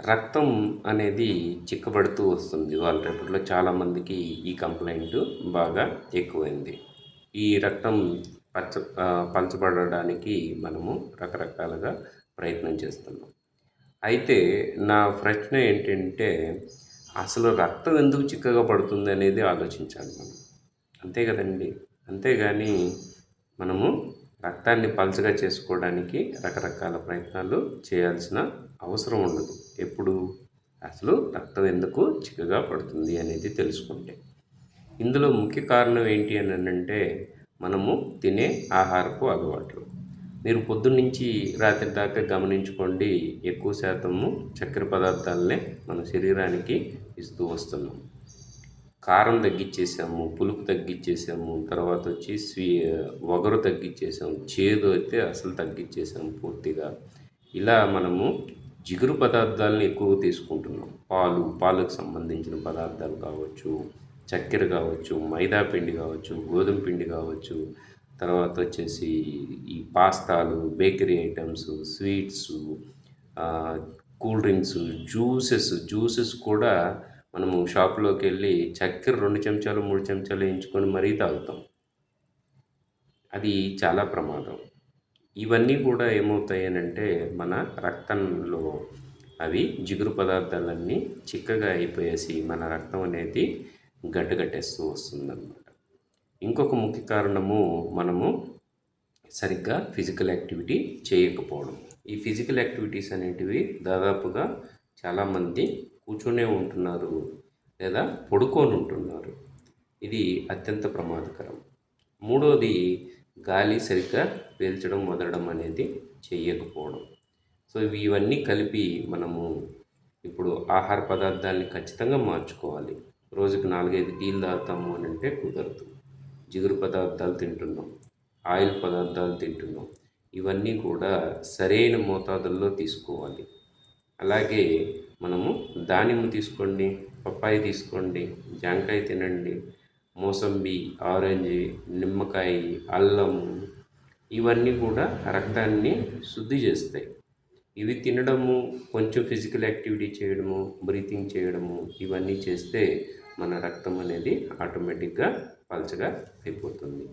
రక్తం అనేది చిక్కబడుతూ వస్తుంది. ఇవాళ రేపట్లో చాలామందికి ఈ కంప్లెయింట్ బాగా ఎక్కువైంది. ఈ రక్తం పచ్చ పలచబడడానికి మనము రకరకాలుగా ప్రయత్నం చేస్తున్నాం. అయితే నా ప్రశ్న ఏంటంటే, అసలు రక్తం ఎందుకు చిక్కగా పడుతుందనేది ఆలోచించాలి మనం. అంతే గదండీ! అంతేగాని మనము రక్తాన్ని పలచగా చేసుకోవడానికి రకరకాల ప్రయత్నాలు చేయాల్సిన అవసరం ఉండదు. ఎప్పుడు? అసలు రక్తం ఎందుకు చిక్కగా పడుతుంది అనేది తెలుసుకుంటే. ఇందులో ముఖ్య కారణం ఏంటి అనంటే, మనము తినే ఆహారపు అలవాట్లు. మీరు పొద్దున్నుంచి రాత్రి దాకా గమనించుకోండి, ఎక్కువ శాతము చక్కెర పదార్థాలనే మన శరీరానికి ఇస్తూ వస్తున్నాం. కారం తగ్గిచ్చేసాము, పులుపు తగ్గిచ్చేసాము, తర్వాతొచ్చి వగరు తగ్గిచ్చేసాము, చేదు అయితే అసలు తగ్గిచ్చేసాము పూర్తిగా. ఇలా మనము జిగురు పదార్థాలను ఎక్కువగా తీసుకుంటున్నాం. పాలకు సంబంధించిన పదార్థాలు కావచ్చు, చక్కెర కావచ్చు, మైదా పిండి కావచ్చు, గోధుమ పిండి కావచ్చు, తర్వాతొచ్చేసి ఈ పాస్తాలు, bakery items, sweets, cool drinks, juices కూడా మనము షాప్‌లోకెళ్ళి చక్కెర 2 చెంచాలు, 3 చెంచాలు ఏయించుకొని మరీ తాగుతాం. అది చాలా ప్రమాదం. ఇవన్నీ కూడా ఏమవుతాయనంటే, మన రక్తంలో అవి జిగురు పదార్థాలన్నీ చిక్కగా అయిపోయేసి, మన రక్తం అనేది గడ్డకట్టేస్తూ వస్తుందనమాట. ఇంకొక ముఖ్య కారణము మనము సరిగ్గా ఫిజికల్ యాక్టివిటీ చేయకపోవడం. ఈ ఫిజికల్ యాక్టివిటీస్ అనేటివి దాదాపుగా చాలామంది కూర్చునే ఉంటున్నారు లేదా పడుకొని ఉంటున్నారు. ఇది అత్యంత ప్రమాదకరం. మూడోది గాలి సరిగ్గా పీల్చడం, వదలడం అనేది చేయకపోవడం. సో ఇవన్నీ కలిపి మనము ఇప్పుడు ఆహార పదార్థాలని ఖచ్చితంగా మార్చుకోవాలి. రోజుకి 4, 5 టీలు తాగుతాము అనంటే కుదరదు. జిగురు పదార్థాలు తింటున్నాం, ఆయిల్ పదార్థాలు తింటున్నాం. ఇవన్నీ కూడా సరైన మోతాదుల్లో తీసుకోవాలి. అలాగే మనము దానిమ్మ తీసుకోండి, పప్పాయ తీసుకోండి, జాంకాయ తినండి, మోసంబి, ఆరెంజ్, నిమ్మకాయ, అల్లము ఇవన్నీ కూడా రక్తాన్ని శుద్ధి చేస్తాయి. ఇవి తినడము, కొంచెం ఫిజికల్ యాక్టివిటీ చేయడము, బ్రీతింగ్ చేయడము ఇవన్నీ చేస్తే మన రక్తం అనేది ఆటోమేటిక్‌గా పలచగా అయిపోతుంది.